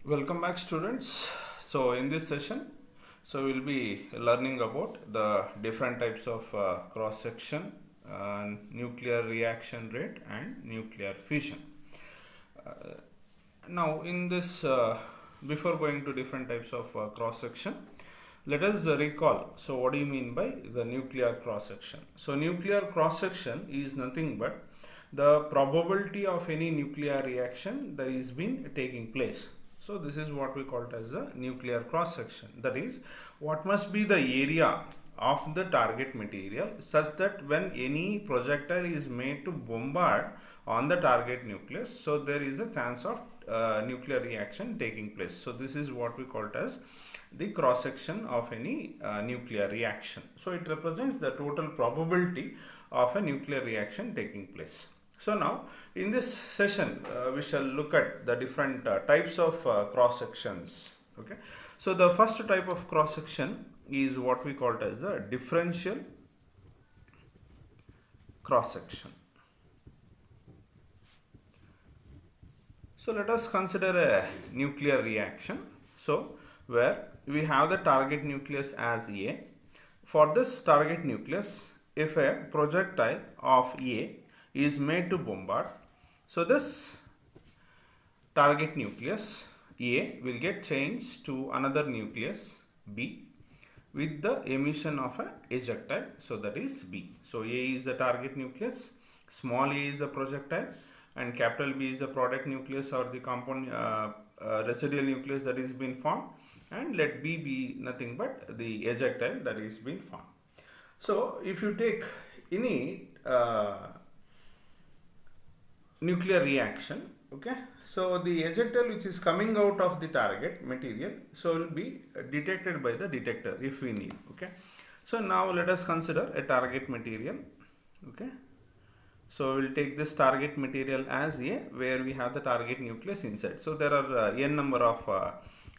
Welcome back, students. So in this session, we'll be learning about the different types of cross section, nuclear reaction rate and nuclear fission. Now in this, before going to different types of cross section, let us recall. So what do you mean by the nuclear cross section? So nuclear cross section is nothing but the probability of any nuclear reaction that is been taking place. So this is what we call it as a nuclear cross section. That is, what must be the area of the target material such that when any projectile is made to bombard on the target nucleus, so there is a chance of nuclear reaction taking place. So this is what we call it as the cross section of any nuclear reaction. So it represents the total probability of a nuclear reaction taking place. So now in this session we shall look at the different types of cross sections. Okay, so the first type of cross section is what we call it as a differential cross section. So let us consider a nuclear reaction. So where we have the target nucleus as A. For this target nucleus, if a projectile of A is made to bombard, so this target nucleus A will get changed to another nucleus B with the emission of a ejectile, so that is B. So A is the target nucleus, small a is the projectile, and capital B is the product nucleus or the compound residual nucleus that is being formed, and let B be nothing but the ejectile that is being formed. So if you take any nuclear reaction, okay, so the ejectile which is coming out of the target material, so will be detected by the detector if we need. Okay, so now let us consider a target material. Okay, so we'll take this target material as A, where we have the target nucleus inside. So there are n number of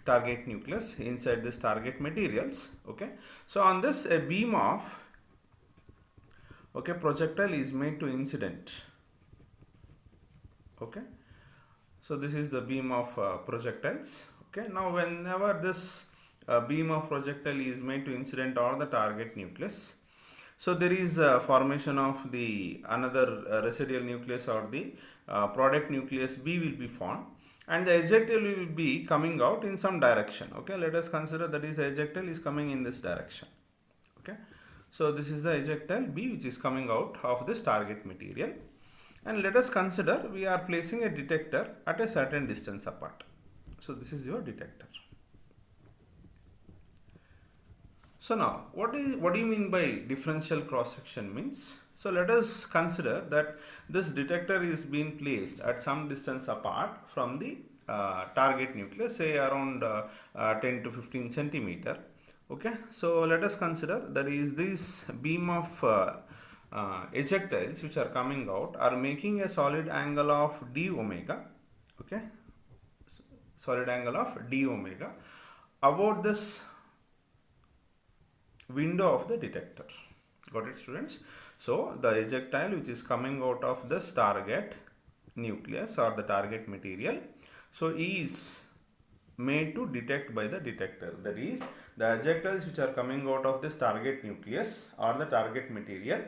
target nucleus inside this target materials. Okay, so on this a beam of projectile is made to incident. Okay, so this is the beam of projectiles. Okay, now whenever this beam of projectile is made to incident on the target nucleus, so there is a formation of the another residual nucleus or the product nucleus B will be formed, and the ejectile will be coming out in some direction. Okay, let us consider that is the ejectile is coming in this direction. Okay, so this is the ejectile B which is coming out of this target material. And let us consider we are placing a detector at a certain distance apart. So this is your detector. So now what do you mean by differential cross section means? So let us consider that this detector is being placed at some distance apart from the target nucleus, say around 10 to 15 centimeter. Okay, so let us consider there is this beam of ejectiles which are coming out are making a solid angle of d omega. Okay, solid angle of d omega about this window of the detector. Got it, students? So the ejectile which is coming out of this target nucleus or the target material, so is made to detect by the detector. That is, the ejectiles which are coming out of this target nucleus or the target material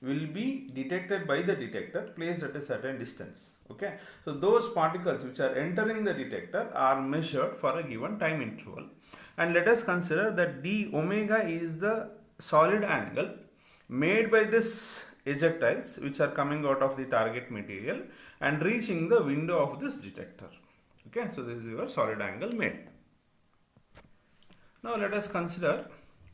will be detected by the detector placed at a certain distance. Okay, so those particles which are entering the detector are measured for a given time interval, and let us consider that d omega is the solid angle made by this ejectiles which are coming out of the target material and reaching the window of this detector. Okay, so this is your solid angle made. Now let us consider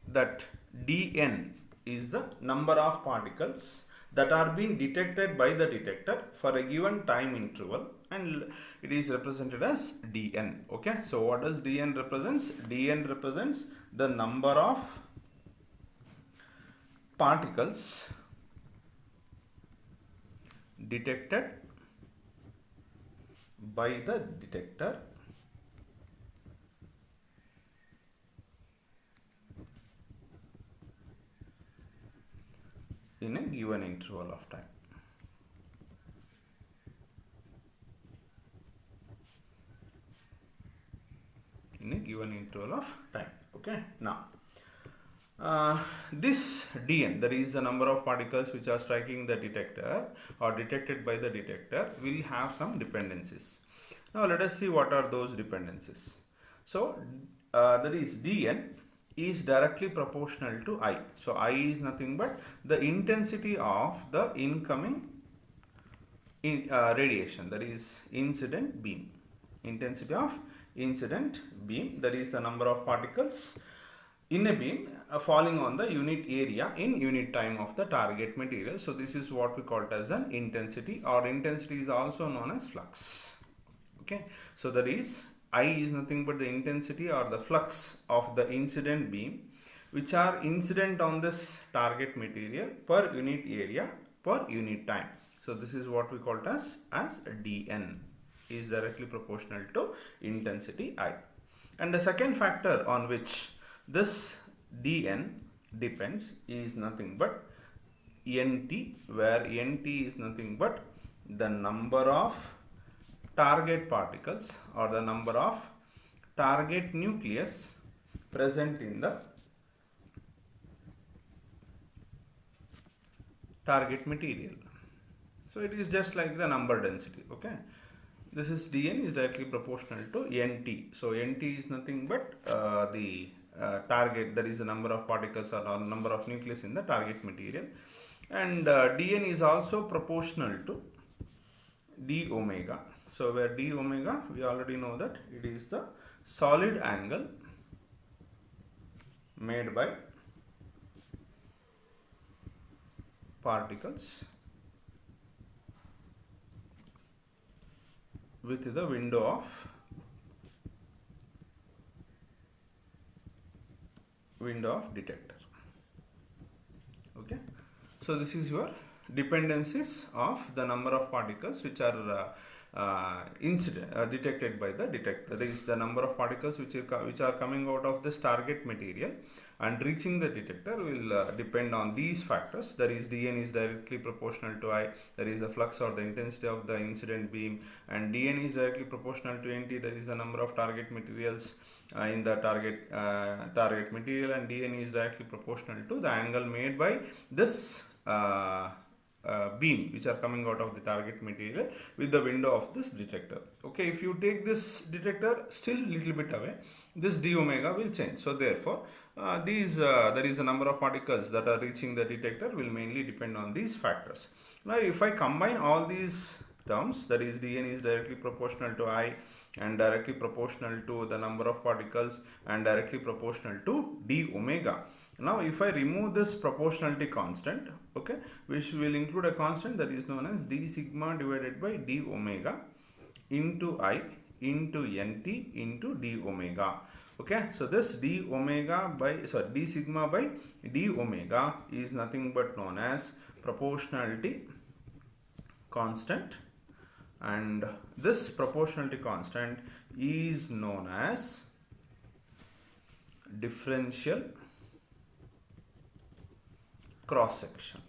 that dn is the number of particles that are being detected by the detector for a given time interval, and it is represented as dn. Okay, so what does dn represents? Dn represents the number of particles detected by the detector in a given interval of time. given interval of time. Okay, now this dn, that is the number of particles which are striking the detector or detected by the detector, will have some dependencies. Now let us see what are those dependencies. So that is dn is directly proportional to I. So I is nothing but the intensity of the incoming radiation, that is incident beam. Intensity of incident beam, that is the number of particles in a beam falling on the unit area in unit time of the target material. So this is what we call it as an intensity, or intensity is also known as flux. Okay, so that is I is nothing but the intensity or the flux of the incident beam which are incident on this target material per unit area per unit time. So this is what we call it as dn, is directly proportional to intensity I. And the second factor on which this dn depends is nothing but nt, where nt is nothing but the number of target particles or the number of target nucleus present in the target material. So it is just like the number density. Okay, this is dn is directly proportional to nt. So nt is nothing but the target, that is the number of particles or number of nucleus in the target material, and dn is also proportional to d omega. So where d omega, we already know that it is the solid angle made by particles with the window of detector. Okay, so this is your dependencies of the number of particles which are detected by the detector. There is the number of particles which are coming out of this target material and reaching the detector will depend on these factors. That is dn is directly proportional to I, that is the flux or the intensity of the incident beam, and dn is directly proportional to nt, that is the number of target materials in the target material, and dn is directly proportional to the angle made by this beam which are coming out of the target material with the window of this detector. Okay, if you take this detector still little bit away, this d omega will change. So therefore that is the number of particles that are reaching the detector will mainly depend on these factors. Now if I combine all these terms, that is dn is directly proportional to I and directly proportional to the number of particles and directly proportional to d omega. Now if I remove this proportionality constant, okay, which will include a constant that is known as d sigma divided by d omega into I into nt into d omega. Okay, so this d sigma by d omega is nothing but known as proportionality constant, and this proportionality constant is known as differential cross section.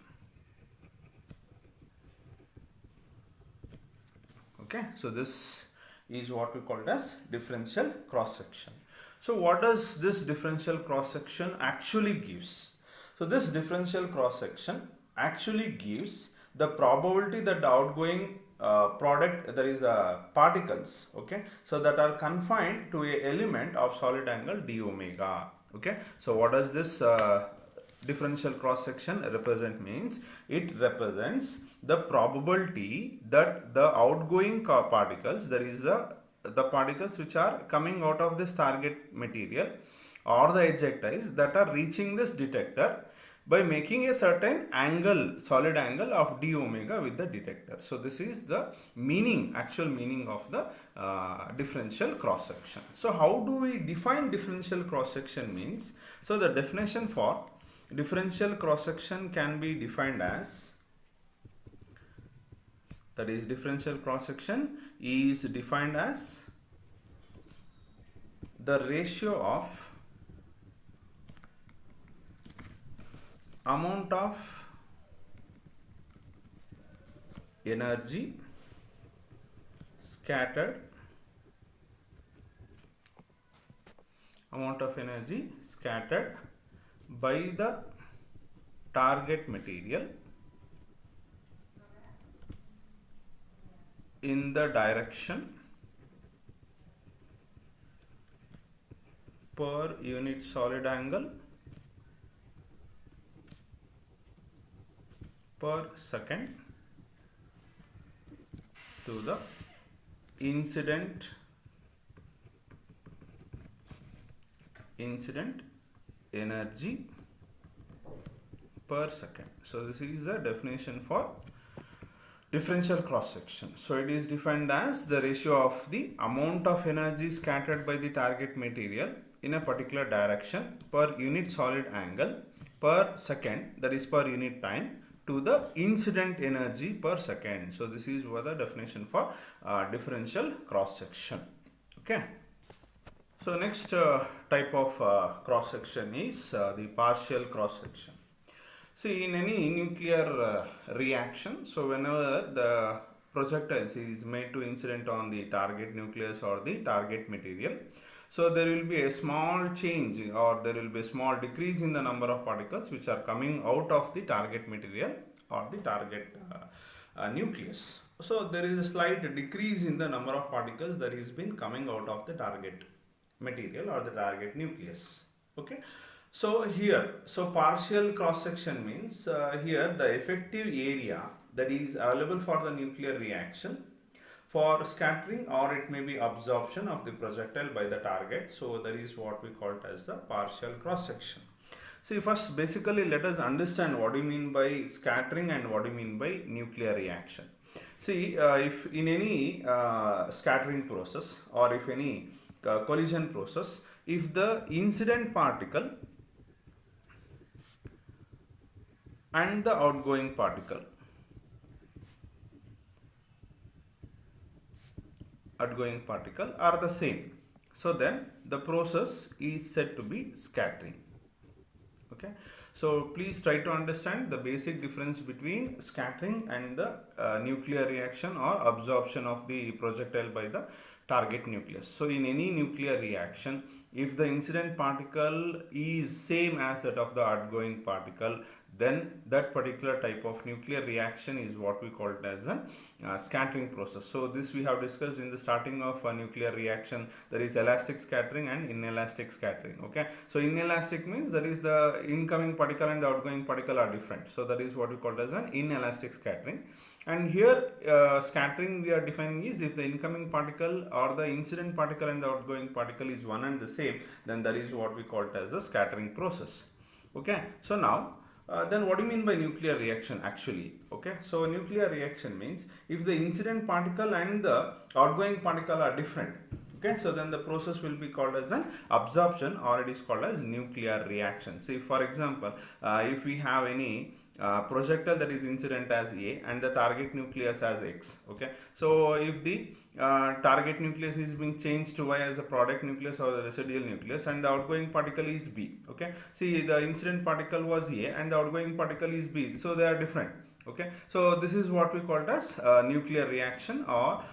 Okay, so this is what we call it as differential cross section. So what does this differential cross section actually gives? So this differential cross section actually gives the probability that the outgoing product, there is particles, okay, so that are confined to a element of solid angle d omega. Okay, so what does this differential cross section represent means? It represents the probability that the outgoing particles, that is the particles which are coming out of this target material or the ejectiles that are reaching this detector by making a certain angle, solid angle of d omega with the detector. So this is the meaning, actual meaning of the differential cross section. So how do we define differential cross section means? So the definition for differential cross section can be defined as, that is differential cross section is defined as the ratio of amount of energy scattered amount of energy scattered by the target material in the direction per unit solid angle per second to the incident energy per second. So this is the definition for differential cross section. So it is defined as the ratio of the amount of energy scattered by the target material in a particular direction per unit solid angle per second, that is per unit time, to the incident energy per second. So this is what the definition for differential cross section. Okay. So next type of cross section is the partial cross section. See, in any nuclear reaction, so whenever the projectiles is made to incident on the target nucleus or the target material, so there will be a small change or there will be a small decrease in the number of particles which are coming out of the target material or the target nucleus. So there is a slight decrease in the number of particles that is been coming out of the target material or the target nucleus. Okay. So here, so partial cross section means here the effective area that is available for the nuclear reaction for scattering or it may be absorption of the projectile by the target. So that is what we call it as the partial cross section. See, first basically let us understand what do you mean by scattering and what do you mean by nuclear reaction. See, if in any scattering process or if any collision process, if the incident particle and the outgoing particle are the same, so then the process is said to be scattering. Okay, so please try to understand the basic difference between scattering and the nuclear reaction or absorption of the projectile by the target nucleus. So in any nuclear reaction, if the incident particle is same as that of the outgoing particle, then that particular type of nuclear reaction is what we call it as a scattering process. So this we have discussed in the starting of a nuclear reaction. There is elastic scattering and inelastic scattering. Okay, so inelastic means that is the incoming particle and the outgoing particle are different, so that is what we call it as an inelastic scattering. And here scattering we are defining is if the incoming particle or the incident particle and the outgoing particle is one and the same, then that is what we call it as a scattering process. Okay, so now then what do you mean by nuclear reaction actually? Okay, so nuclear reaction means if the incident particle and the outgoing particle are different, okay, so then the process will be called as an absorption or it is called as nuclear reaction. See, for example, if we have any projectile that is incident as A and the target nucleus as X. Okay, so if the target nucleus is being changed to Y as a product nucleus or the residual nucleus and the outgoing particle is B. Okay, see, the incident particle was A and the outgoing particle is B, so they are different. Okay, so this is what we call it as nuclear reaction, or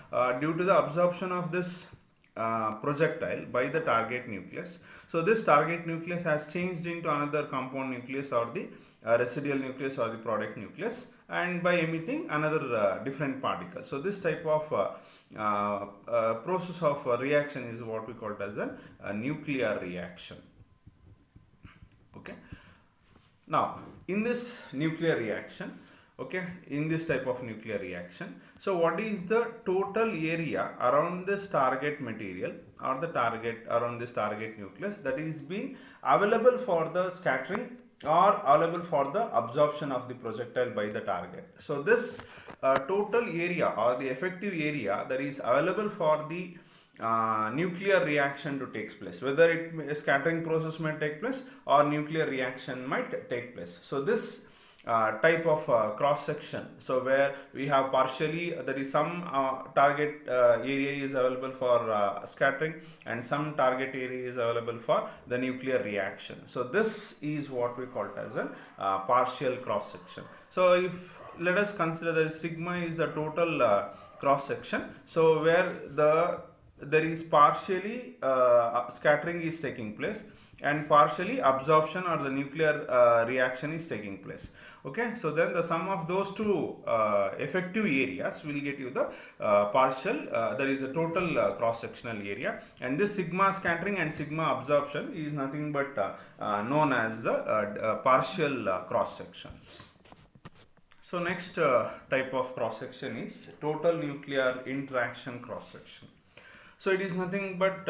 due to the absorption of this projectile by the target nucleus. So this target nucleus has changed into another compound nucleus or the residual nucleus or the product nucleus, and by emitting another different particle. So this type of process of reaction is what we call it as a nuclear reaction. Okay, now in this nuclear reaction, okay, in this type of nuclear reaction, so what is the total area around this target material or the target around this target nucleus that is being available for the scattering or available for the absorption of the projectile by the target. So this total area or the effective area that is available for the nuclear reaction to take place, whether it scattering process may take place or nuclear reaction might take place. So this type of cross section, so where we have partially there is some target area is available for scattering and some target area is available for the nuclear reaction. So this is what we call it as a partial cross section. So if let us consider that sigma is the total cross section, so where the there is partially scattering is taking place and partially absorption or the nuclear reaction is taking place. Okay, so then the sum of those two effective areas will get you the partial, there is a total cross sectional area, and this sigma scattering and sigma absorption is nothing but known as the partial cross sections. So next type of cross section is total nuclear interaction cross section. So it is nothing but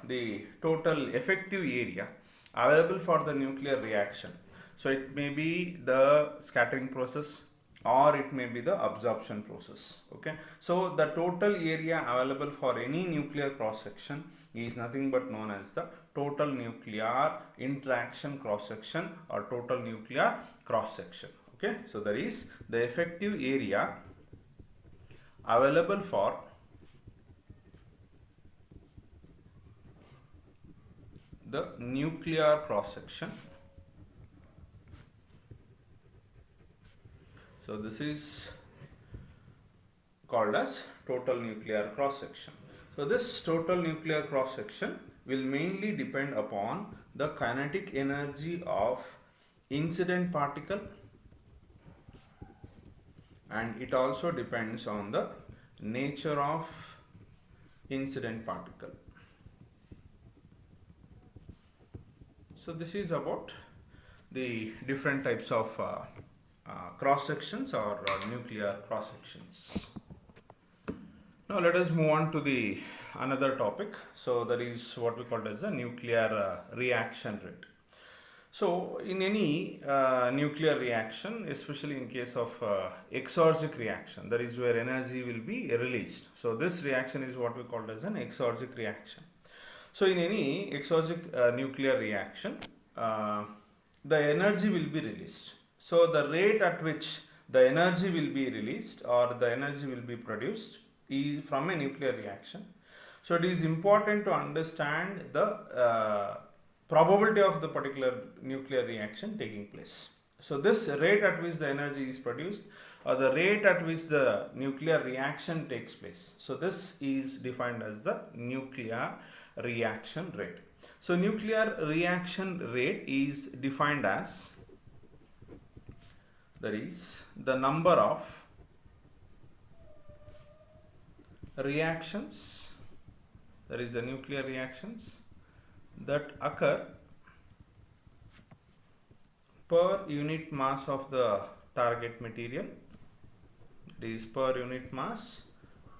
the total effective area available for the nuclear reaction. So it may be the scattering process or it may be the absorption process. Okay, so the total area available for any nuclear cross section is nothing but known as the total nuclear interaction cross section or total nuclear cross section. Okay, so there is the effective area available for the nuclear cross section. So this is called as total nuclear cross section. So this total nuclear cross section will mainly depend upon the kinetic energy of incident particle, and it also depends on the nature of incident particle. So this is about the different types of cross sections or nuclear cross sections. Now let us move on to the another topic. So that is what we call as the nuclear reaction rate. So in any nuclear reaction, especially in case of exergic reaction, that is where energy will be released. So this reaction is what we call as an exergic reaction. So in any exergic nuclear reaction, the energy will be released. So the rate at which the energy will be released or the energy will be produced is from a nuclear reaction. So it is important to understand the probability of the particular nuclear reaction taking place. So this rate at which the energy is produced or the rate at which the nuclear reaction takes place. So this is defined as the nuclear reaction rate. So nuclear reaction rate is defined as, that is the number of reactions, that is the nuclear reactions that occur per unit mass of the target material, it is per unit mass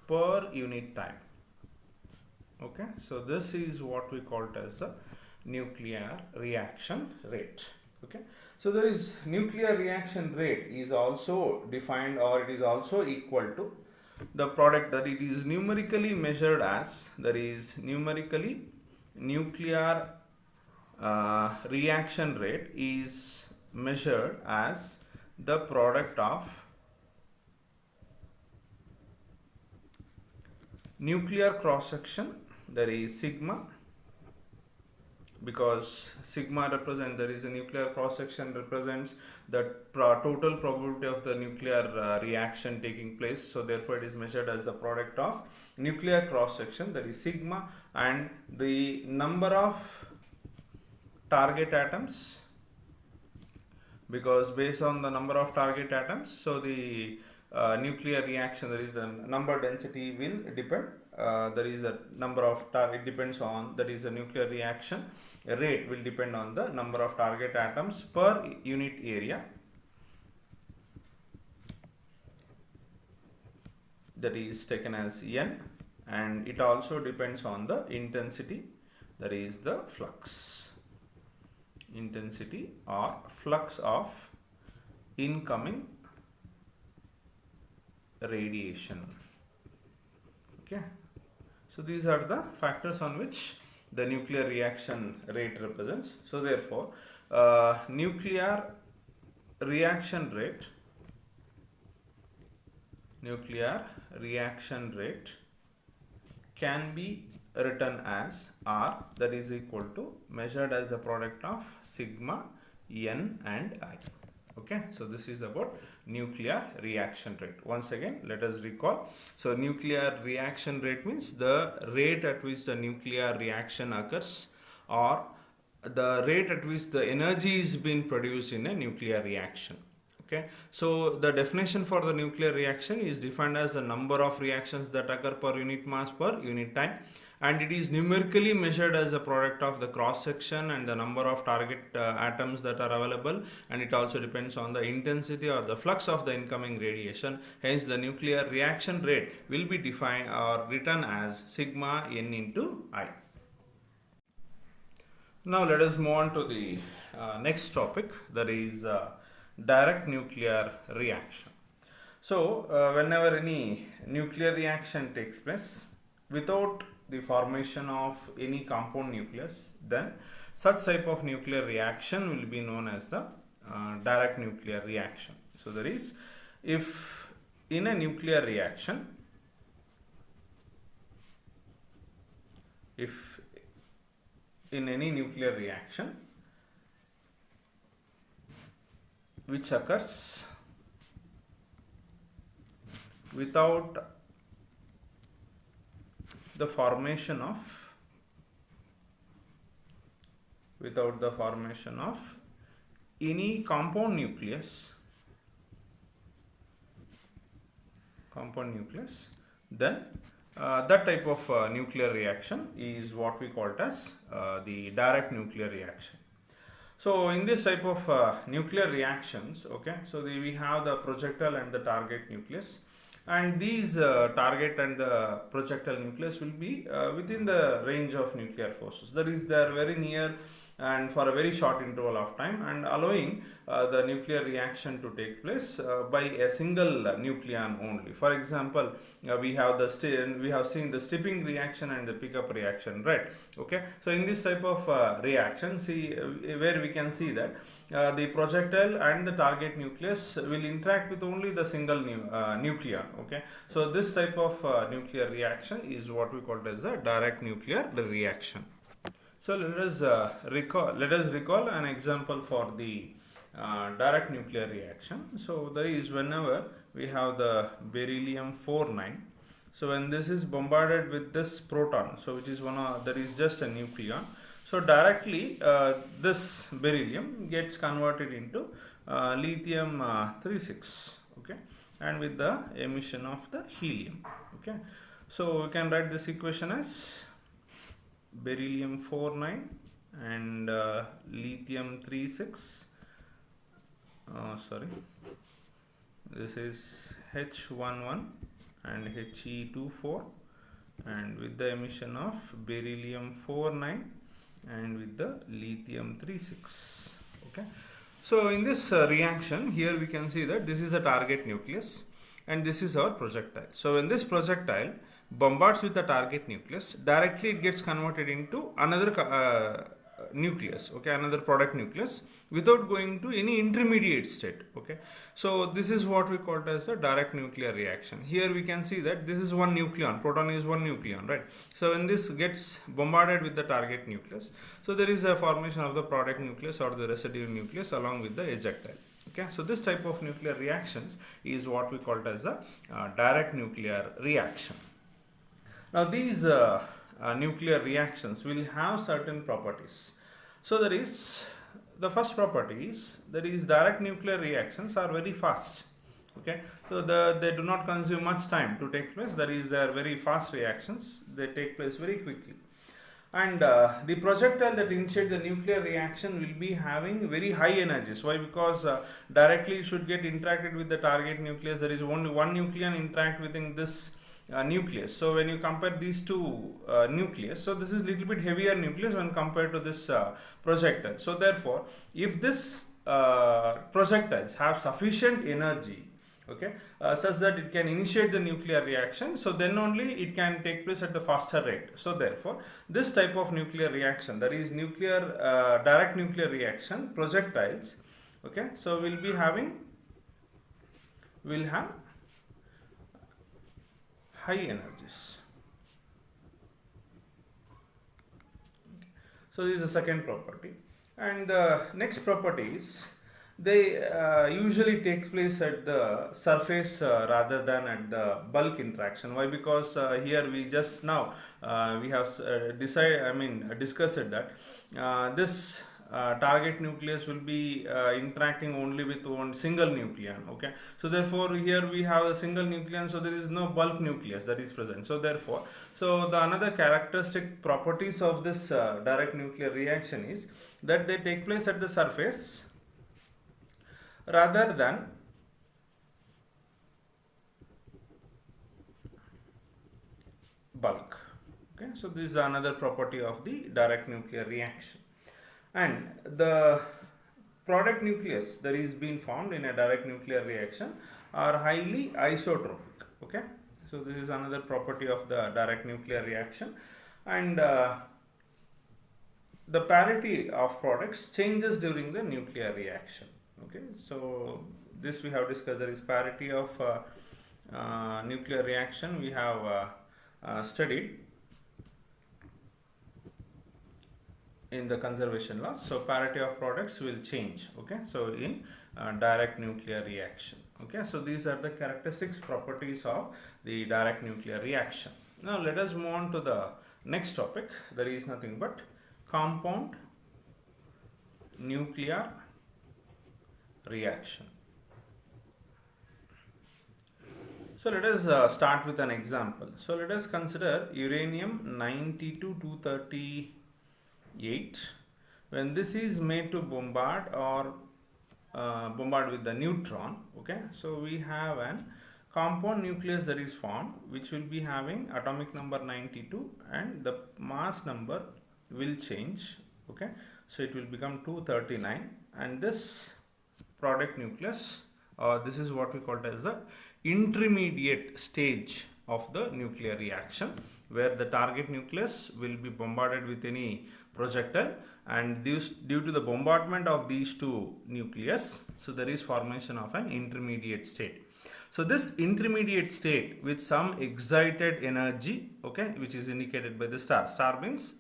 per unit time. Okay, so this is what we call it as the nuclear reaction rate. Okay, so there is nuclear reaction rate is also defined or it is also equal to the product that it is numerically measured as, that is numerically nuclear reaction rate is measured as the product of nuclear cross section, that is sigma, because sigma represents, there is a nuclear cross section represents the total probability of the nuclear reaction taking place. So therefore it is measured as the product of nuclear cross section, that is sigma, and the number of target atoms, because based on the number of target atoms, so the nuclear reaction, there is the number density will depend, there is a number of it depends on, that is the nuclear reaction rate will depend on the number of target atoms per unit area, that is taken as n, and it also depends on the intensity, that is the flux, intensity or flux of incoming radiation. Okay, so these are the factors on which the nuclear reaction rate represents. So therefore nuclear reaction rate can be written as R, that is equal to measured as a product of sigma, n and I. Okay, so this is about nuclear reaction rate. Once again, let us recall. So nuclear reaction rate means the rate at which the nuclear reaction occurs, or the rate at which the energy is being produced in a nuclear reaction. Okay, so the definition for the nuclear reaction is defined as the number of reactions that occur per unit mass per unit time, and it is numerically measured as a product of the cross section and the number of target atoms that are available, and it also depends on the intensity or the flux of the incoming radiation. Hence the nuclear reaction rate will be defined or written as sigma n into I. Now let us move on to the next topic, that is direct nuclear reaction. So whenever any nuclear reaction takes place without the formation of any compound nucleus, then such type of nuclear reaction will be known as the direct nuclear reaction. So that is, if in a nuclear reaction, if in any nuclear reaction which occurs without the formation of any compound nucleus, then that type of nuclear reaction is what we call it as the direct nuclear reaction. So in this type of nuclear reactions, okay, so we have the projectile and the target nucleus, and these target and the projectile nucleus will be within the range of nuclear forces. That is, they are very near and for a very short interval of time, and allowing the nuclear reaction to take place by a single nucleon only. For example, we have seen the steeping reaction and the pickup reaction, right? Okay, so in this type of reaction, where we can see that the projectile and the target nucleus will interact with only the single nucleon. Okay, so this type of nuclear reaction is what we call as a direct nuclear reaction. So let us recall an example for the direct nuclear reaction. So there is, whenever we have the beryllium-4 9, so when this is bombarded with this proton, so which is that is just a nucleon, so directly this beryllium gets converted into lithium-36, okay, and with the emission of the helium. Okay, so we can write this equation as beryllium-4 9 and lithium-36, this is H11 and He24, and with the emission of beryllium-4 9 and with the lithium-36. Okay, so in this reaction, here we can see that this is a target nucleus and this is our projectile. So when this projectile bombards with the target nucleus, directly it gets converted into another nucleus, okay, another product nucleus, without going to any intermediate state. Okay, so this is what we call as a direct nuclear reaction. Here we can see that this is one nucleon, proton is one nucleon, right? So when this gets bombarded with the target nucleus, so there is a formation of the product nucleus or the residue nucleus along with the ejectile. Okay, so this type of nuclear reactions is what we call as a direct nuclear reaction. Now these nuclear reactions will have certain properties. So there is, the first property is, that is, direct nuclear reactions are very fast. Okay, so they do not consume much time to take place. That is, they are very fast reactions, they take place very quickly. And the projectile that initiates the nuclear reaction will be having very high energies. Why? Because directly it should get interacted with the target nucleus. There is only one nucleon interact within this nucleus. So when you compare these two nucleus, so this is little bit heavier nucleus when compared to this projectile. So therefore, if this projectiles have sufficient energy, okay, such that it can initiate the nuclear reaction, so then only it can take place at the faster rate. So therefore, this type of nuclear reaction, that is direct nuclear reaction projectiles, okay, so will have high energies. So this is the second property, and the next property is they usually take place at the surface rather than at the bulk interaction. Why? Because here we just now we have discussed that this target nucleus will be interacting only with one single nucleon. Okay, so therefore here we have a single nucleon, so there is no bulk nucleus that is present. So therefore, so the another characteristic properties of this direct nuclear reaction is that they take place at the surface rather than bulk. Okay, so this is another property of the direct nuclear reaction. And the product nucleus that is being formed in a direct nuclear reaction are highly isotropic. Okay, so this is another property of the direct nuclear reaction. And the parity of products changes during the nuclear reaction. Okay, so this we have discussed. There is parity of nuclear reaction we have studied in the conservation laws. So parity of products will change. Okay, so in direct nuclear reaction. Okay, so these are the characteristics properties of the direct nuclear reaction. Now let us move on to the next topic. There is nothing but compound nuclear reaction. So let us start with an example. So let us consider uranium 92-238. When this is made to bombard or bombard with the neutron, okay, so we have an compound nucleus that is formed, which will be having atomic number 92 and the mass number will change. Okay, so it will become 239, and this product nucleus, this is what we call it as the intermediate stage of the nuclear reaction, where the target nucleus will be bombarded with any projectile, and due to the bombardment of these two nucleus, so there is formation of an intermediate state. So this intermediate state with some excited energy, okay, which is indicated by the star. Star means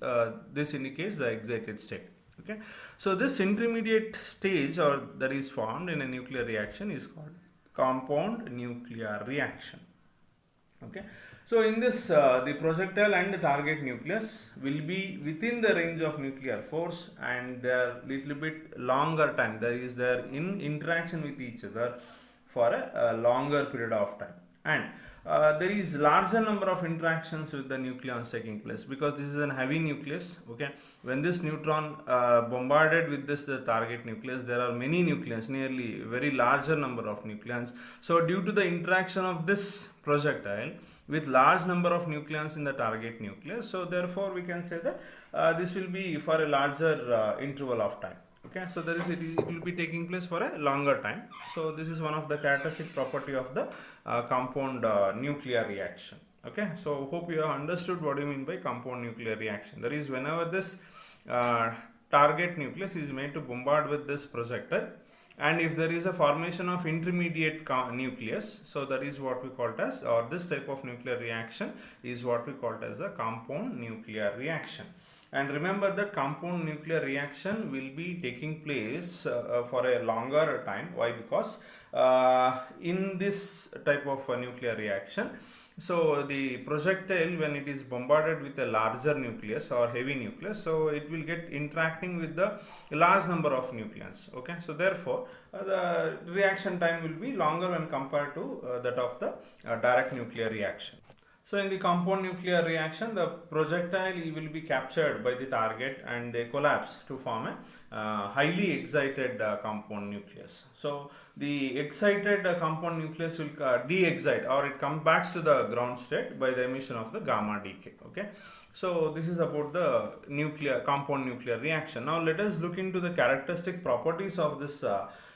this indicates the excited state. Okay, so this intermediate stage or that is formed in a nuclear reaction is called compound nuclear reaction. Okay, so in this the projectile and the target nucleus will be within the range of nuclear force, and they are little bit longer time, that is they are in interaction with each other for a longer period of time, and there is larger number of interactions with the nucleons taking place, because this is a heavy nucleus. Okay, when this neutron bombarded with this the target nucleus, there are many nucleons, nearly very larger number of nucleons. So due to the interaction of this projectile with large number of nucleons in the target nucleus, so therefore we can say that this will be for a larger interval of time. Okay, so there is it will be taking place for a longer time. So this is one of the characteristic property of the compound nuclear reaction. Okay, so hope you have understood what I mean by compound nuclear reaction. That is, whenever this target nucleus is made to bombard with this projectile, and if there is a formation of intermediate nucleus, so that is what we call it as, or this type of nuclear reaction is what we call it as a compound nuclear reaction. And remember that compound nuclear reaction will be taking place for a longer time. Why? Because in this type of nuclear reaction, so the projectile, when it is bombarded with a larger nucleus or heavy nucleus, so it will get interacting with the large number of nucleons. Okay, so therefore the reaction time will be longer when compared to that of the direct nuclear reaction. So in the compound nuclear reaction, the projectile will be captured by the target and they collapse to form a highly excited compound nucleus. So the excited compound nucleus will de-excite, or it comes back to the ground state by the emission of the gamma decay. Okay, so this is about the compound nuclear reaction. Now let us look into the characteristic properties of this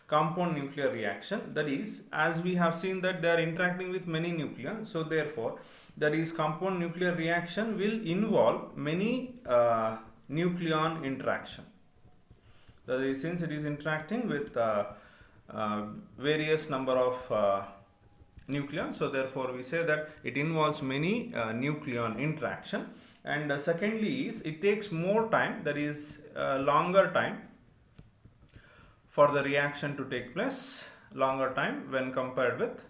compound nuclear reaction. That is, as we have seen that they are interacting with many nucleons, so therefore that is compound nuclear reaction will involve many nucleon interaction. That is, since it is interacting with various number of nucleons, so therefore we say that it involves many nucleon interaction. And secondly is it takes more time, that is longer time for the reaction to take place longer time when compared with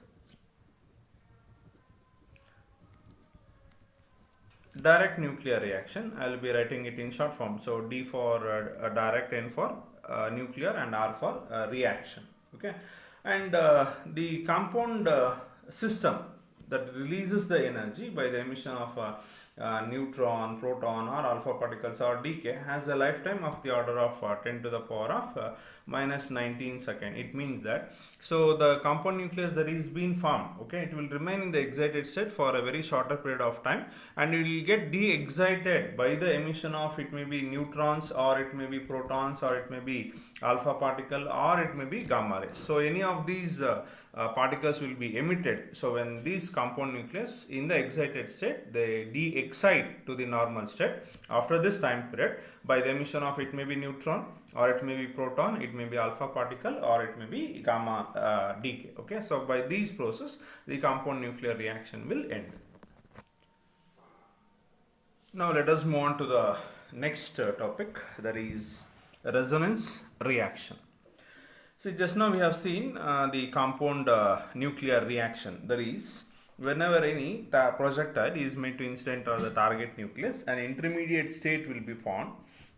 direct nuclear reaction. I will be writing it in short form. So D for direct, N for nuclear, and R for reaction. Okay, and the compound system that releases the energy by the emission of neutron, proton, or alpha particles or decay has a lifetime of the order of 10 to the power of minus 19 second. It means that so the compound nucleus that is being formed, okay, it will remain in the excited state for a very shorter period of time, and it will get de-excited by the emission of, it may be neutrons, or it may be protons, or it may be alpha particle, or it may be gamma rays. So any of these particles will be emitted. So when these compound nucleus in the excited state, they de-excite to the normal state after this time period by the emission of, it may be neutron, or it may be proton, it may be alpha particle, or it may be gamma decay. Okay, so by these process the compound nuclear reaction will end. Now let us move on to the next topic, that is resonance reaction. So just now we have seen the compound nuclear reaction. That is, whenever any projectile is made to incident on the target nucleus, an intermediate state will be formed,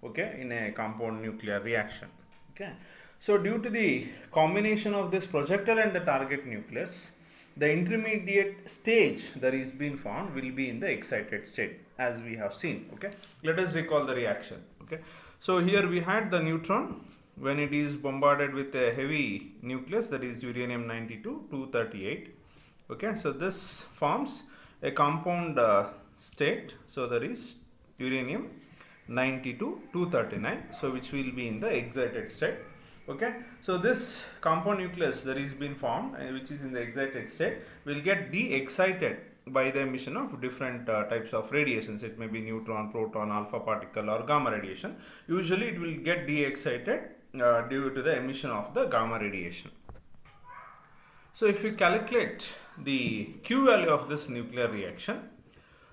okay, in a compound nuclear reaction. Okay, so due to the combination of this projectile and the target nucleus, the intermediate stage that is being formed will be in the excited state, as we have seen. Okay, let us recall the reaction. Okay, so here we had the neutron when it is bombarded with a heavy nucleus, that is uranium 92 238. Okay, so this forms a compound state, so that is uranium 92 239, so which will be in the excited state. Okay, so this compound nucleus that is being formed, which is in the excited state, will get de-excited by the emission of different types of radiations. It may be neutron, proton, alpha particle, or gamma radiation. Usually it will get de-excited due to the emission of the gamma radiation. So if we calculate the Q value of this nuclear reaction,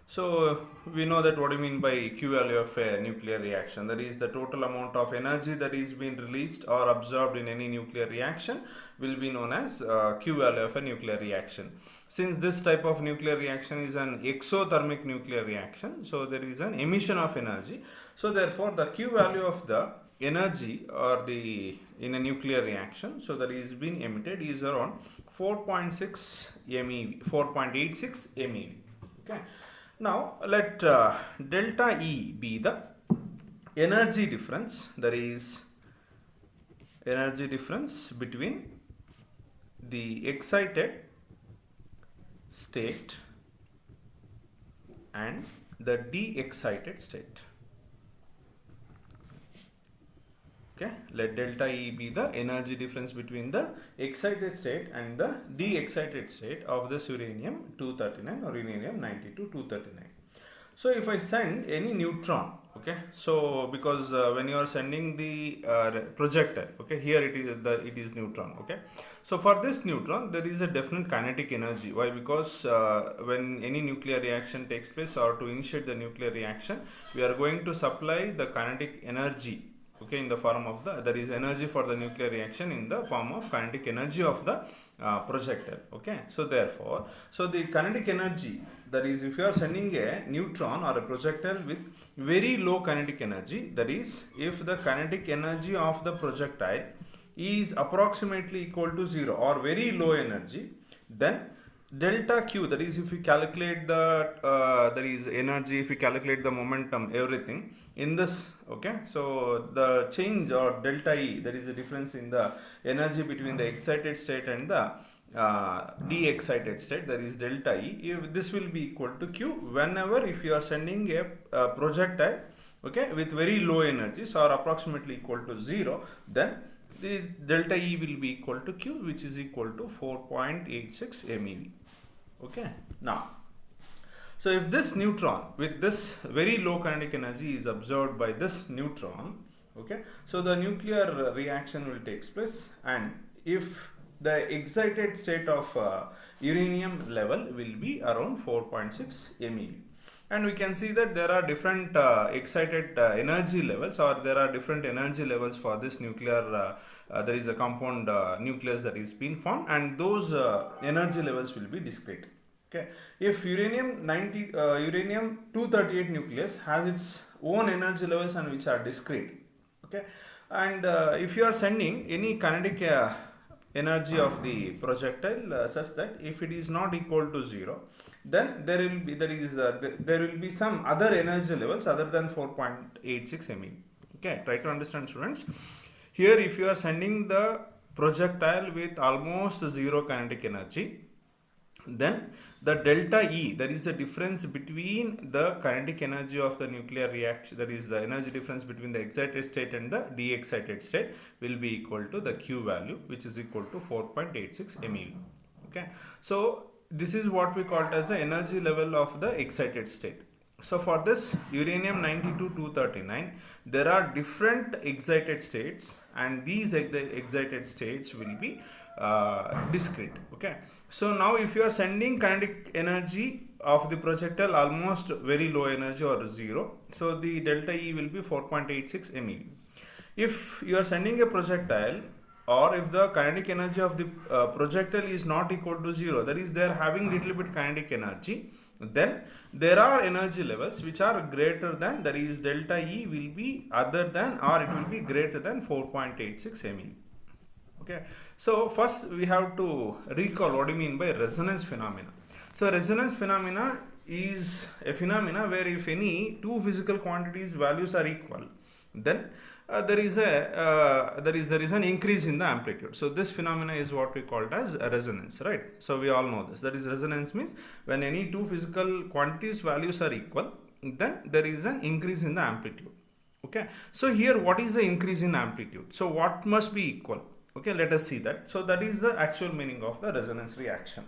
so we know that what do you mean by Q value of a nuclear reaction, that is the total amount of energy that is being released or absorbed in any nuclear reaction will be known as Q value of a nuclear reaction. Since this type of nuclear reaction is an exothermic nuclear reaction, so there is an emission of energy, so therefore the Q value of the energy or the in a nuclear reaction, so that is being emitted, is around 4.6 MeV, 4.86 MeV. Okay, now let delta E be the energy difference, that is energy difference between the excited state and the de-excited state. Okay, let delta E be the energy difference between the excited state and the de-excited state of this uranium 239 or uranium 92 239. So if I send any neutron, okay, so because when you are sending the projectile, okay, here it is neutron. Okay, so for this neutron there is a definite kinetic energy. Why? Because when any nuclear reaction takes place, or to initiate the nuclear reaction, we are going to supply the kinetic energy, okay, in the form of the, there is energy for the nuclear reaction in the form of kinetic energy of the projectile. Okay, so therefore, so the kinetic energy, that is, if you are sending a neutron or a projectile with very low kinetic energy, that is, if the kinetic energy of the projectile is approximately equal to 0 or very low energy, then delta Q, that is, if we calculate the that is energy, if we calculate the momentum, everything in this, okay, so the change or delta E, that is the difference in the energy between the excited state and the de-excited state, that is delta E, if this will be equal to Q whenever if you are sending a projectile, okay, with very low energies or approximately equal to 0, then the delta E will be equal to Q, which is equal to 4.86 MeV. Okay, now, so if this neutron with this very low kinetic energy is absorbed by this neutron, okay, so the nuclear reaction will take place, and if the excited state of uranium level will be around 4.6 MeV. and we can see that there are different excited energy levels, or there are different energy levels for this nuclear there is a compound nucleus that is being formed, and those energy levels will be discrete. Okay, if uranium 238 nucleus has its own energy levels and which are discrete. Okay, and if you are sending any kinetic energy of the projectile such that if it is not equal to 0, then there will be some other energy levels other than 4.86 MeV. Okay, try to understand, students. Here if you are sending the projectile with almost 0 kinetic energy, then the delta E, that is the difference between the kinetic energy of the nuclear reaction, that is the energy difference between the excited state and the de-excited state, will be equal to the Q value, which is equal to 4.86 MeV. Okay, so this is what we call as the energy level of the excited state. So for this uranium 92-239, there are different excited states, and these excited states will be discrete. Okay, so now if you are sending kinetic energy of the projectile almost very low energy or 0, so the delta E will be 4.86 MeV. If you are sending a projectile, or if the kinetic energy of the projectile is not equal to 0, that is they are having little bit kinetic energy, then there are energy levels which are greater than, that is delta E will be other than, or it will be greater than 4.86 MeV. Okay, so first we have to recall what do you mean by resonance phenomena. So resonance phenomena is a phenomena where if any two physical quantities values are equal, then there is an increase in the amplitude. So this phenomena is what we called as a resonance, right? So we all know this. That is, resonance means when any two physical quantities values are equal, then there is an increase in the amplitude. Okay, so here what is the increase in amplitude? So what must be equal? Okay, let us see that. So that is the actual meaning of the resonance reaction.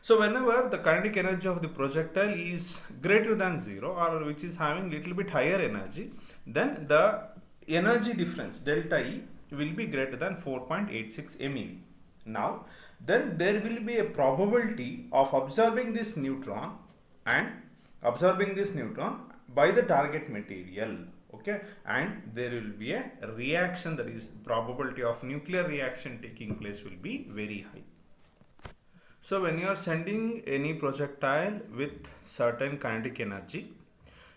So whenever the kinetic energy of the projectile is greater than 0, or which is having little bit higher energy, then the energy difference delta E will be greater than 4.86 MeV. Now then there will be a probability of absorbing this neutron by the target material. Okay, and there will be a reaction, that is probability of nuclear reaction taking place will be very high. So when you are sending any projectile with certain kinetic energy,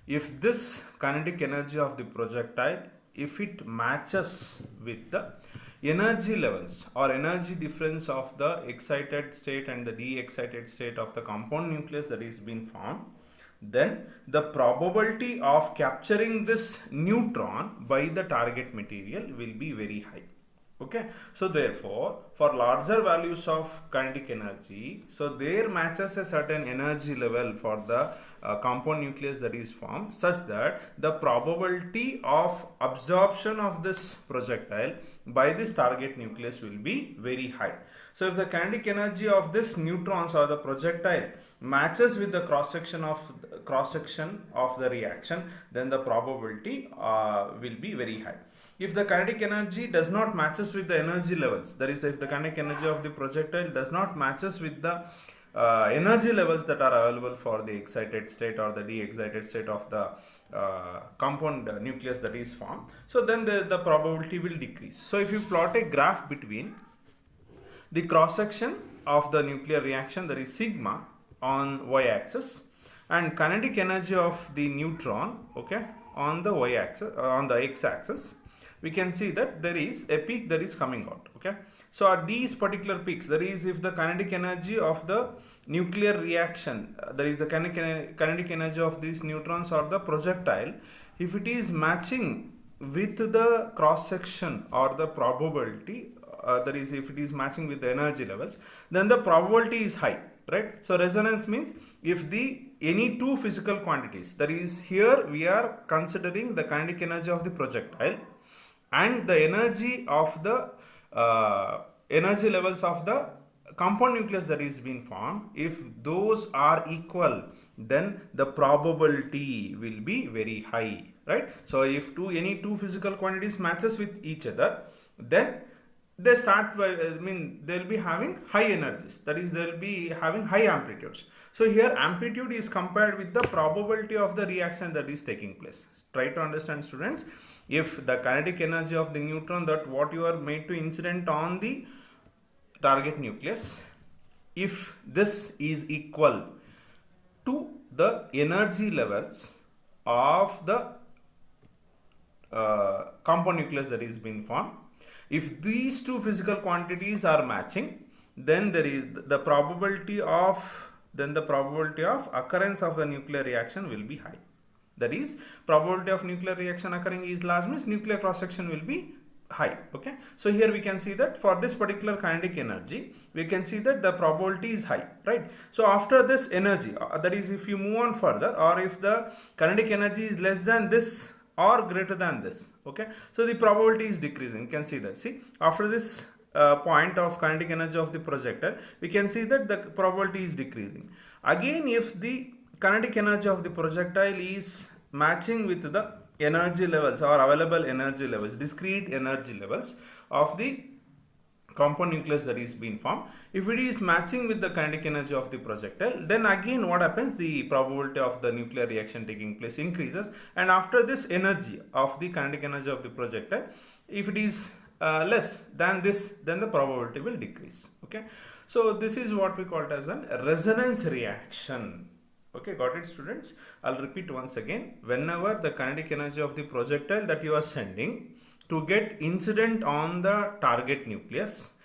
if this kinetic energy of the projectile, if it matches with the energy levels or energy difference of the excited state and the de-excited state of the compound nucleus that is being formed, then the probability of capturing this neutron by the target material will be very high. Okay, so therefore for larger values of kinetic energy, so there matches a certain energy level for the compound nucleus that is formed, such that the probability of absorption of this projectile by this target nucleus will be very high. So if the kinetic energy of this neutrons or the projectile matches with the cross section of the reaction, then the probability will be very high. If the kinetic energy does not matches with the energy levels, that is, if the kinetic energy of the projectile does not matches with the energy levels that are available for the excited state or the de-excited state of the compound nucleus that is formed, so then the probability will decrease. So if you plot a graph between the cross section of the nuclear reaction, that is sigma on y-axis, and kinetic energy of the neutron, okay, on the y-axis, on the x-axis, we can see that there is a peak that is coming out. Okay, so at these particular peaks, that is, if the kinetic energy of the nuclear reaction, that is the kinetic energy of these neutrons or the projectile, if it is matching with the cross section or the probability, that is, if it is matching with the energy levels, then the probability is high, right? So resonance means if any two physical quantities, that is, here we are considering the kinetic energy of the projectile and the energy of the energy levels of the compound nucleus that is being formed, if those are equal, then the probability will be very high, right? So if any two physical quantities matches with each other, then they start by, they'll be having high energies, that is they'll be having high amplitudes. So here amplitude is compared with the probability of the reaction that is taking place. Try to understand, students. If the kinetic energy of the neutron, that what you are made to incident on the target nucleus, if this is equal to the energy levels of the compound nucleus that is being formed, if these two physical quantities are matching, then there is the probability of occurrence of the nuclear reaction will be high. That is, probability of nuclear reaction occurring is large, means nuclear cross section will be high. Okay, so here we can see that for this particular kinetic energy, we can see that the probability is high, right? So after this energy, that is, if you move on further, or if the kinetic energy is less than this or greater than this, okay, so the probability is decreasing. You can see that. See, after this point of kinetic energy of the projectile, we can see that the probability is decreasing. Again, if the kinetic energy of the projectile is matching with the energy levels or available energy levels, discrete energy levels of the compound nucleus that is being formed, if it is matching with the kinetic energy of the projectile, then again what happens, the probability of the nuclear reaction taking place increases. And after this energy of the kinetic energy of the projectile, if it is less than this, then the probability will decrease. Okay, so this is what we call it as a resonance reaction. Okay, got it, students? I'll repeat once again. Whenever the kinetic energy of the projectile that you are sending to get incident on the target nucleus,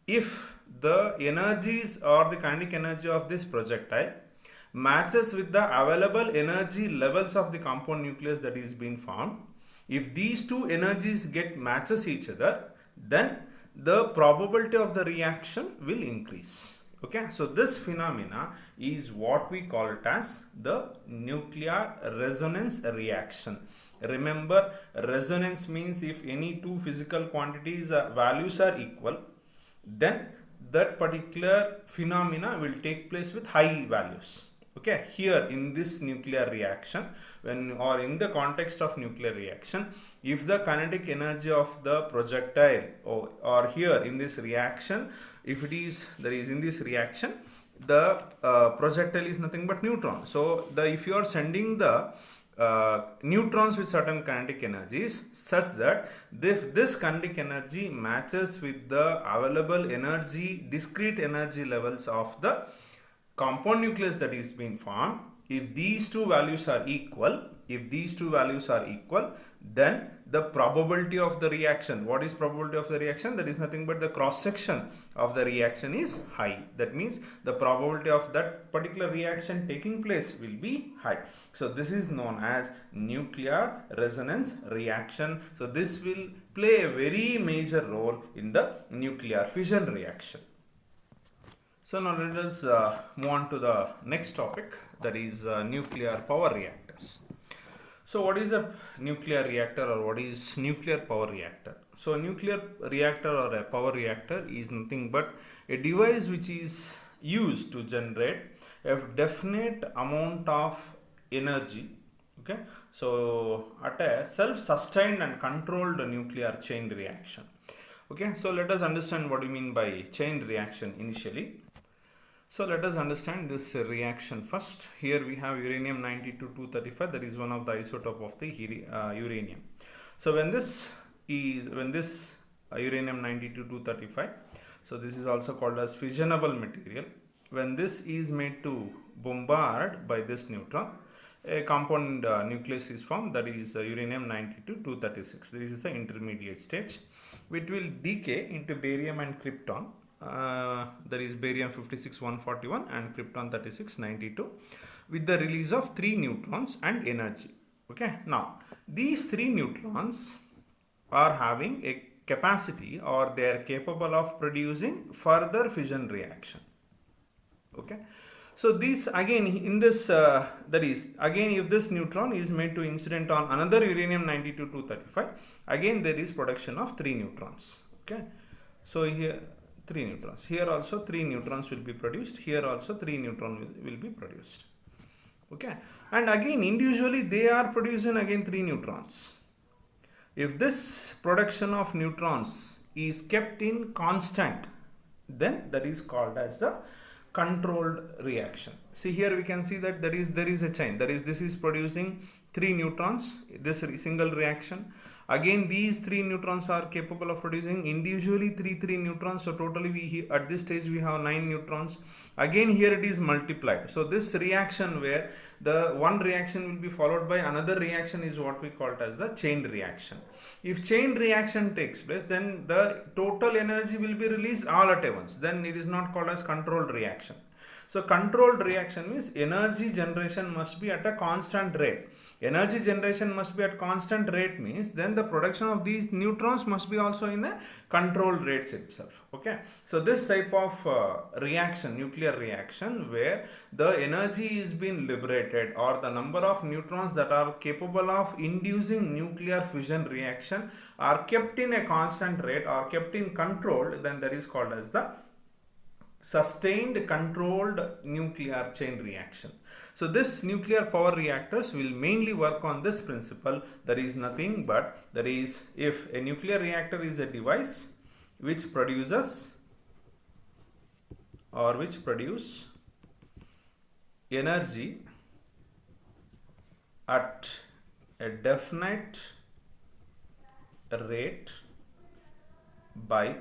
if the energies or the kinetic energy of this projectile matches with the available energy levels of the compound nucleus that is being formed, if these two energies get matches each other, then the probability of the reaction will increase. Okay, so this phenomena is what we call it as the nuclear resonance reaction. Remember, resonance means if any two physical quantities values are equal, then that particular phenomena will take place with high values. Okay, here in this nuclear reaction, when or in the context of nuclear reaction, if the kinetic energy of the projectile or here in this reaction, if it is, that is in this reaction, the projectile is nothing but neutron. So if you are sending the neutrons with certain kinetic energies, such that if this kinetic energy matches with the available energy, discrete energy levels of the compound nucleus that is being formed, if these two values are equal, then the probability of the reaction, what is probability of the reaction? That is nothing but the cross section of the reaction is high. That means the probability of that particular reaction taking place will be high. So this is known as nuclear resonance reaction. So this will play a very major role in the nuclear fission reaction. So now let us move on to the next topic, that is nuclear power reactors. So what is a nuclear reactor or what is nuclear power reactor? So a nuclear reactor or a power reactor is nothing but a device which is used to generate a definite amount of energy. Okay, so at a self-sustained and controlled nuclear chain reaction. Okay, so let us understand what you mean by chain reaction initially. So let us understand this reaction first. Here we have uranium-92-235, that is one of the isotope of the uranium. So when this uranium-92-235, so this is also called as fissionable material. When this is made to bombard by this neutron, a compound nucleus is formed, that is uranium-92-236. This is the intermediate stage, which will decay into barium and krypton. That is barium 56-141 and krypton 36-92, with the release of 3 neutrons and energy. Okay, now these 3 neutrons are having a capacity, or they are capable of producing further fission reaction. Okay, so this again in this that is again if this neutron is made to incident on another uranium-92-235, again there is production of 3 neutrons. Okay, so here 3 neutrons, here also 3 neutrons will be produced, here also 3 neutrons will be produced. Okay, and again individually they are producing again 3 neutrons. If this production of neutrons is kept in constant, then that is called as the controlled reaction. See here we can see that there is a chain, that is this is producing 3 neutrons, this single reaction. Again these 3 neutrons are capable of producing individually 3 neutrons, so totally we at this stage we have 9 neutrons. Again here it is multiplied, so this reaction where the one reaction will be followed by another reaction is what we call it as the chain reaction. If chain reaction takes place, then the total energy will be released all at once, then it is not called as controlled reaction. So controlled reaction means energy generation must be at a constant rate. Energy generation must be at constant rate means then the production of these neutrons must be also in a controlled rates itself. Okay, so this type of reaction, nuclear reaction, where the energy is being liberated or the number of neutrons that are capable of inducing nuclear fusion reaction are kept in a constant rate or kept in control, then that is called as the sustained controlled nuclear chain reaction. So this nuclear power reactors will mainly work on this principle. That is nothing but, that is, if a nuclear reactor is a device which produces or which produce energy at a definite rate by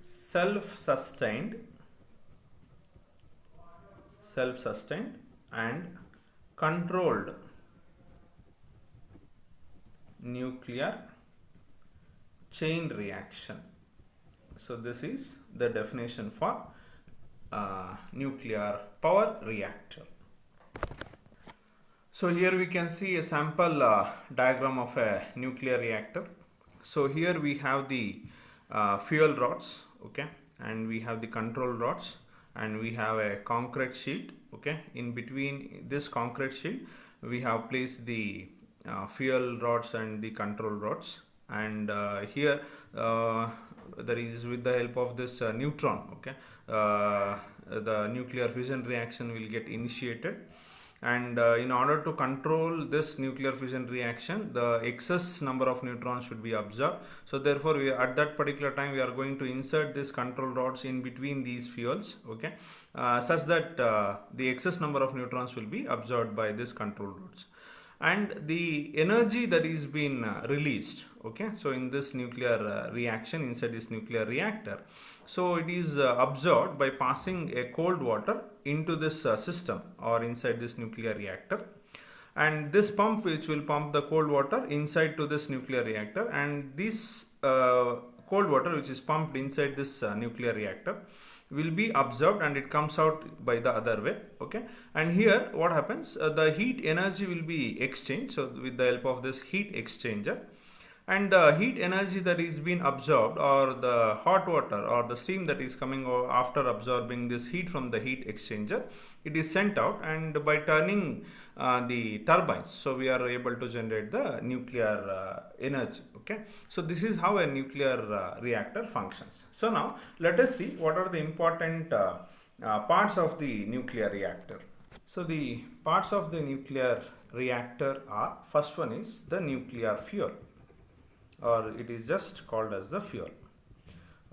self-sustained and controlled nuclear chain reaction. So this is the definition for nuclear power reactor. So here we can see a sample diagram of a nuclear reactor. So here we have the fuel rods, okay, and we have the control rods, and we have a concrete shield. Okay, in between this concrete shield we have placed the fuel rods and the control rods, and here there is, with the help of this neutron, okay, the nuclear fusion reaction will get initiated. And in order to control this nuclear fusion reaction, the excess number of neutrons should be absorbed. So therefore we, at that particular time, we are going to insert this control rods in between these fuels, okay, such that the excess number of neutrons will be absorbed by this control rods. And the energy that is being released, okay, so in this nuclear reaction, inside this nuclear reactor, so it is absorbed by passing a cold water into this system or inside this nuclear reactor, and this pump which will pump the cold water inside to this nuclear reactor, and this cold water which is pumped inside this nuclear reactor will be absorbed and it comes out by the other way, okay. And here what happens, the heat energy will be exchanged, so with the help of this heat exchanger, and the heat energy that is being absorbed, or the hot water or the steam that is coming after absorbing this heat from the heat exchanger, it is sent out, and by turning the turbines, so we are able to generate the nuclear energy, okay. So this is how a nuclear reactor functions. So now let us see what are the important parts of the nuclear reactor. So the parts of the nuclear reactor are, first one is the nuclear fuel, or it is just called as the fuel,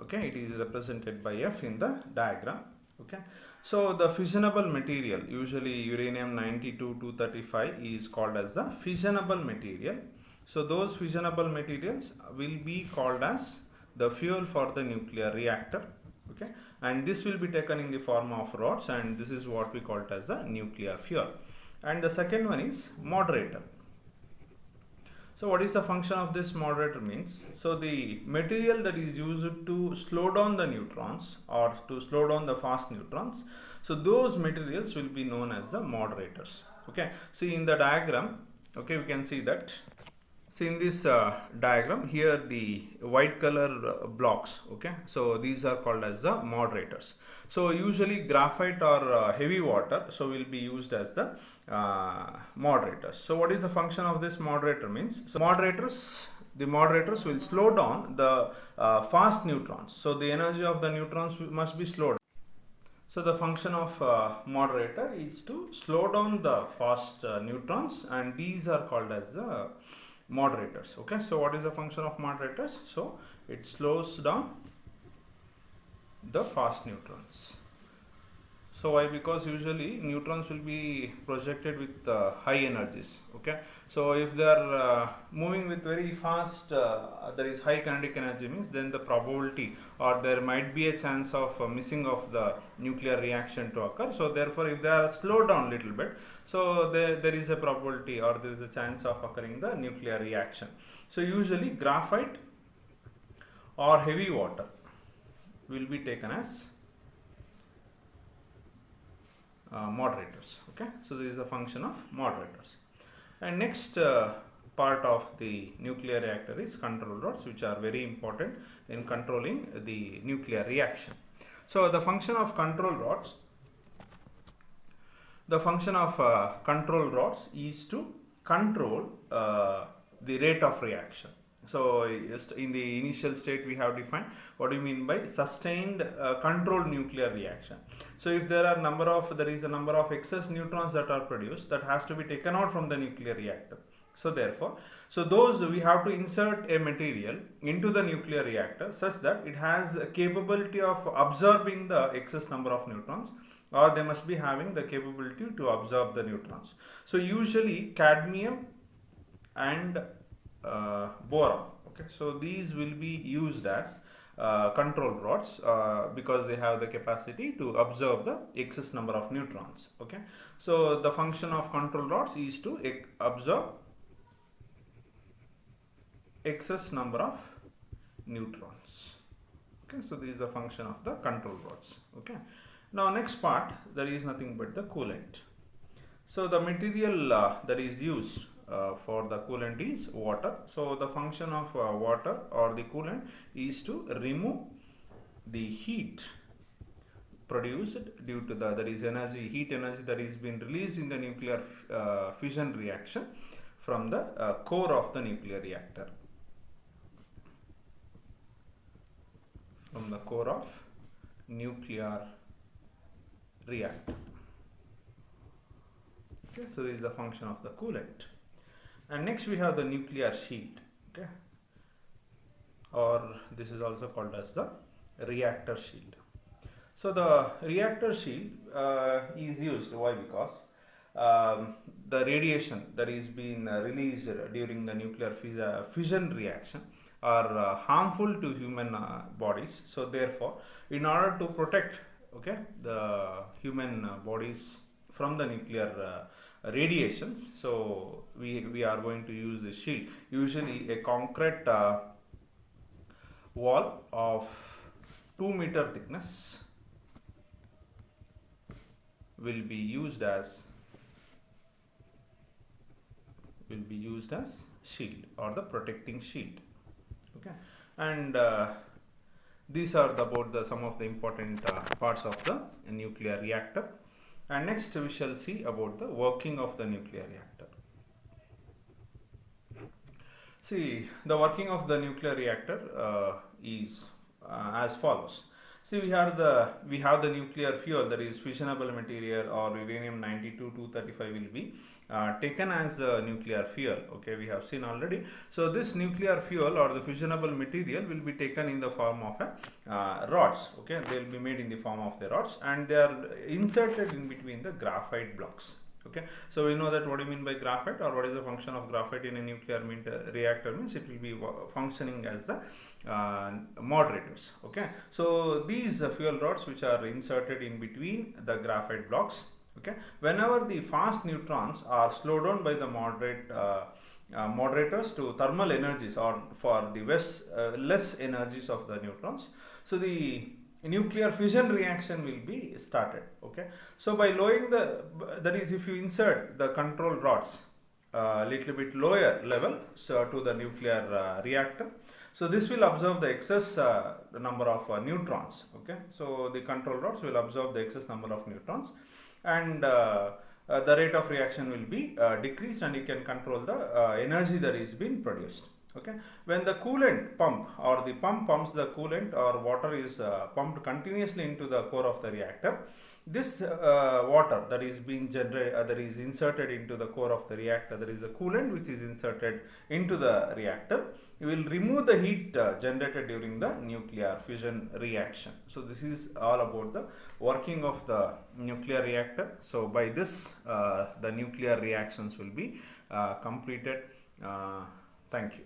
okay. It is represented by F in the diagram, okay. So the fissionable material, usually uranium-92-235 is called as the fissionable material. So those fissionable materials will be called as the fuel for the nuclear reactor, okay, and this will be taken in the form of rods, and this is what we call it as the nuclear fuel. And the second one is moderator. So what is the function of this moderator means? So the material that is used to slow down the neutrons or to slow down the fast neutrons, so those materials will be known as the moderators, okay. See in the diagram, okay, we can see that. See in this diagram here, the white color blocks, okay, so these are called as the moderators. So usually graphite or heavy water, so will be used as the moderators. So what is the function of this moderator means? So the moderators will slow down the fast neutrons, so the energy of the neutrons must be slowed. So the function of moderator is to slow down the fast neutrons, and these are called as the moderators. Okay, so what is the function of moderators? So it slows down the fast neutrons. So why? Because usually neutrons will be projected with high energies. Okay, so if they are moving with very fast, there is high kinetic energy, means then the probability, or there might be a chance of missing of the nuclear reaction to occur. So therefore, if they are slowed down little bit, so there is a probability, or there is a chance of occurring the nuclear reaction. So usually graphite or heavy water will be taken as moderators. Okay, so this is a function of moderators. And next part of the nuclear reactor is control rods, which are very important in controlling the nuclear reaction. So the function of control rods, is to control the rate of reaction. So just in the initial state we have defined what do you mean by sustained controlled nuclear reaction. So if there is a number of excess neutrons that are produced, that has to be taken out from the nuclear reactor. So therefore, those we have to insert a material into the nuclear reactor such that it has a capability of absorbing the excess number of neutrons, or they must be having the capability to absorb the neutrons. So usually cadmium and boron. Okay, so these will be used as control rods because they have the capacity to absorb the excess number of neutrons. Okay, so the function of control rods is to absorb excess number of neutrons. Okay, so this is the function of the control rods. Okay, now next part, there is nothing but the coolant. So the material that is used for the coolant is water. So the function of water or the coolant is to remove the heat produced due to heat energy that is being released in the nuclear fission reaction from the core of the nuclear reactor. From the core of nuclear reactor. Okay, so this is the function of the coolant. And next we have the nuclear shield. Okay, or this is also called as the reactor shield. So the reactor shield is used. Why? Because the radiation that is being released during the nuclear fission reaction are harmful to human bodies. So therefore, in order to protect the human bodies from the nuclear radiations, so we are going to use this shield. Usually a concrete wall of 2 meter thickness will be used as shield or the protecting shield. Okay, and these are some of the important parts of the nuclear reactor. And next we shall see about the working of the nuclear reactor. See, the working of the nuclear reactor is as follows. See, we have the nuclear fuel, that is fissionable material, or uranium-92-235 will be taken as nuclear fuel. Okay, we have seen already. So this nuclear fuel or the fissionable material will be taken in the form of rods. Okay, they will be made in the form of the rods, and they are inserted in between the graphite blocks. Okay, so we know that what do you mean by graphite, or what is the function of graphite in a nuclear reactor means it will be functioning as the moderators. Okay, so these fuel rods which are inserted in between the graphite blocks. Okay, whenever the fast neutrons are slowed down by the moderators to thermal energies, or for the less energies of the neutrons, so the nuclear fission reaction will be started. Okay, so by lowering that is, if you insert the control rods little bit lower level to the nuclear reactor, so this will absorb the excess number of neutrons. Okay, so the control rods will absorb the excess number of neutrons, and the rate of reaction will be decreased, and you can control the energy that is being produced. Okay, when the coolant pump, or the pump pumps the coolant or water is pumped continuously into the core of the reactor, this water that is being generated, that is inserted into the core of the reactor, there is a coolant which is inserted into the reactor. You will remove the heat generated during the nuclear fusion reaction. So this is all about the working of the nuclear reactor. So by this the nuclear reactions will be completed. Thank you.